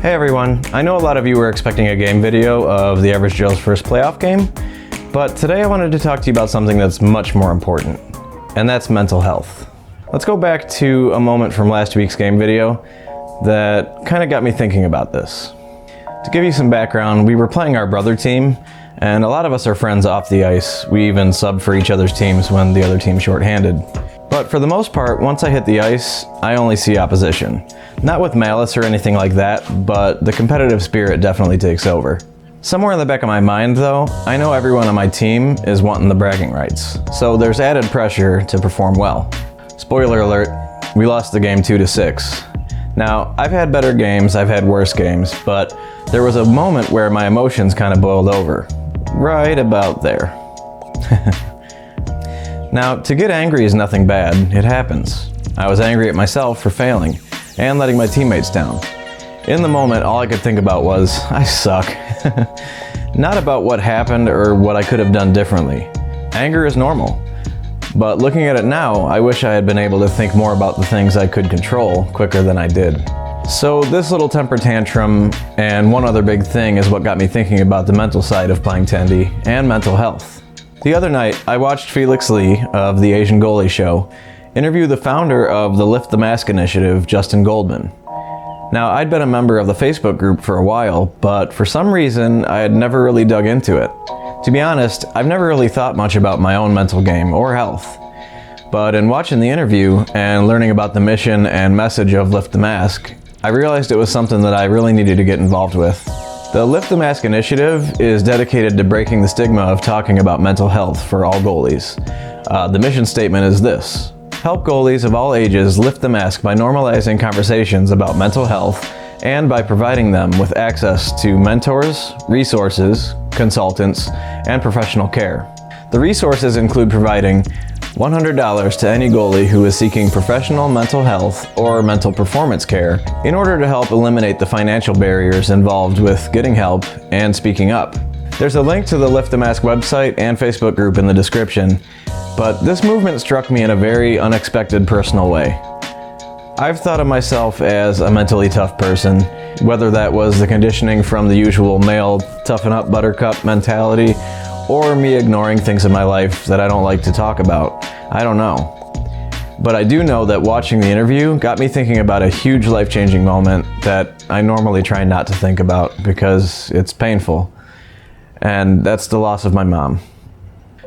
Hey everyone, I know a lot of you were expecting a game video of the Average Joe's first playoff game, but today I wanted to talk to you about something that's much more important, and that's mental health. Let's go back to a moment from last week's game video that kind of got me thinking about this. To give you some background, we were playing our brother team, and a lot of us are friends off the ice. We even sub for each other's teams when the other team's shorthanded. But for the most part, once I hit the ice, I only see opposition. Not with malice or anything like that, but the competitive spirit definitely takes over. Somewhere in the back of my mind though, I know everyone on my team is wanting the bragging rights, so there's added pressure to perform well. Spoiler alert, we lost the game 2-6. Now, I've had better games, I've had worse games, but there was a moment where my emotions kind of boiled over. Right about there. Now, to get angry is nothing bad, it happens. I was angry at myself for failing and letting my teammates down. In the moment, all I could think about was, I suck. Not about what happened or what I could have done differently. Anger is normal. But looking at it now, I wish I had been able to think more about the things I could control quicker than I did. So this little temper tantrum and one other big thing is what got me thinking about the mental side of playing Tendy and mental health. The other night, I watched Felix of the Asian Goalie show interview the founder of the Lift the Mask initiative, Justin Goldman. Now, I'd been a member of the Facebook group for a while, but for some reason, I had never really dug into it. To be honest, I've never really thought much about my own mental game or health. But in watching the interview and learning about the mission and message of Lift the Mask, I realized it was something that I really needed to get involved with. The Lift the Mask initiative is dedicated to breaking the stigma of talking about mental health for all goalies. The mission statement is this: help goalies of all ages lift the mask by normalizing conversations about mental health and by providing them with access to mentors, resources, consultants, and professional care. The resources include providing $100 to any goalie who is seeking professional mental health or mental performance care in order to help eliminate the financial barriers involved with getting help and speaking up. There's a link to the Lift the Mask website and Facebook group in the description, but this movement struck me in a very unexpected personal way. I've thought of myself as a mentally tough person, whether that was the conditioning from the usual male toughen up buttercup mentality or me ignoring things in my life that I don't like to talk about. I don't know. But I do know that watching the interview got me thinking about a huge life-changing moment that I normally try not to think about because it's painful. And that's the loss of my mom.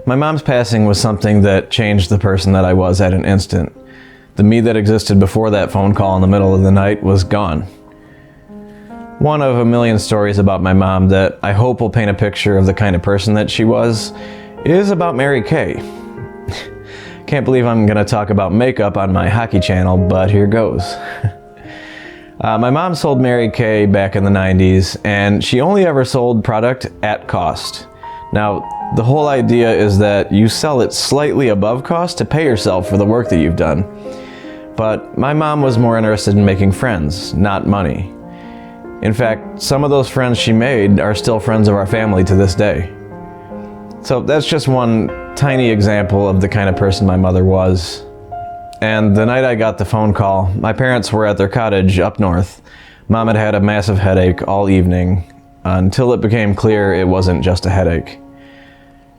My mom's passing was something that changed the person that I was at an instant. The me that existed before that phone call in the middle of the night was gone. One of a million stories about my mom that I hope will paint a picture of the kind of person that she was is about Mary Kay. Can't believe I'm gonna talk about makeup on my hockey channel, but here goes. My mom sold Mary Kay back in the 90s, and she only ever sold product at cost. Now, the whole idea is that you sell it slightly above cost to pay yourself for the work that you've done. But my mom was more interested in making friends, not money. In fact, some of those friends she made are still friends of our family to this day. So that's just one tiny example of the kind of person my mother was. And the night I got the phone call, my parents were at their cottage up north. Mom had had a massive headache all evening until it became clear it wasn't just a headache.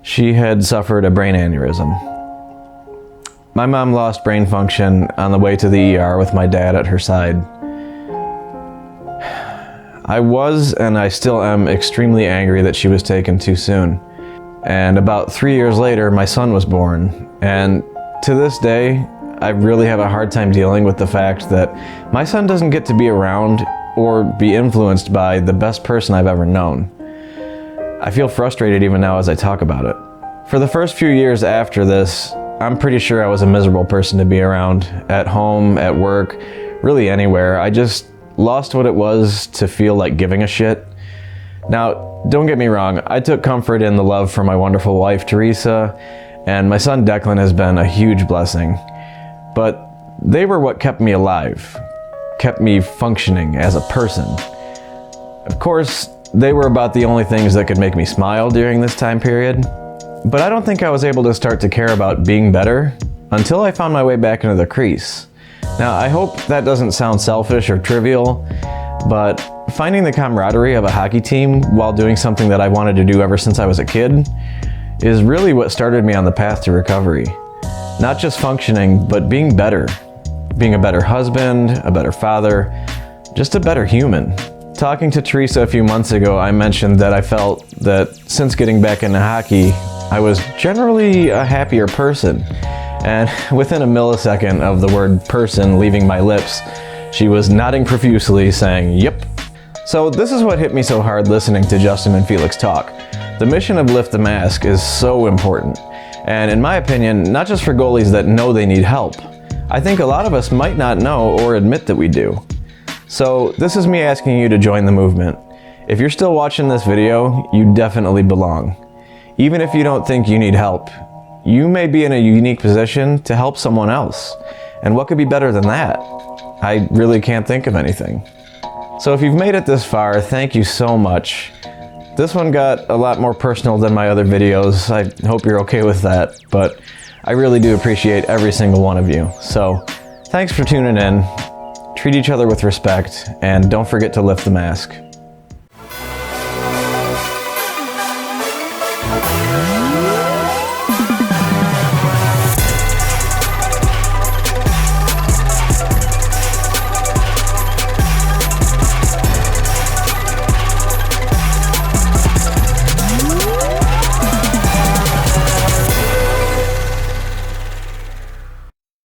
She had suffered a brain aneurysm. My mom lost brain function on the way to the ER with my dad at her side. I was, and I still am, extremely angry that she was taken too soon. And about 3 years later, my son was born. And to this day, I really have a hard time dealing with the fact that my son doesn't get to be around or be influenced by the best person I've ever known. I feel frustrated even now as I talk about it. For the first few years after this, I'm pretty sure I was a miserable person to be around, at home, at work, really anywhere. I just lost what it was to feel like giving a shit. Now, don't get me wrong, I took comfort in the love for my wonderful wife, Teresa, and my son Declan has been a huge blessing. But they were what kept me alive, kept me functioning as a person. Of course, they were about the only things that could make me smile during this time period. But I don't think I was able to start to care about being better until I found my way back into the crease. Now, I hope that doesn't sound selfish or trivial, but finding the camaraderie of a hockey team while doing something that I wanted to do ever since I was a kid is really what started me on the path to recovery. Not just functioning, but being better. Being a better husband, a better father, just a better human. Talking to Teresa a few months ago, I mentioned that I felt that since getting back into hockey, I was generally a happier person. And within a millisecond of the word person leaving my lips, she was nodding profusely, saying, "Yep." So this is what hit me so hard listening to Justin and Felix talk. The mission of Lift the Mask is so important. And in my opinion, not just for goalies that know they need help. I think a lot of us might not know or admit that we do. So this is me asking you to join the movement. If you're still watching this video, you definitely belong. Even if you don't think you need help, you may be in a unique position to help someone else. And what could be better than that? I really can't think of anything. So if you've made it this far, thank you so much. This one got a lot more personal than my other videos. I hope you're okay with that, but I really do appreciate every single one of you. So thanks for tuning in. Treat each other with respect, and don't forget to lift the mask.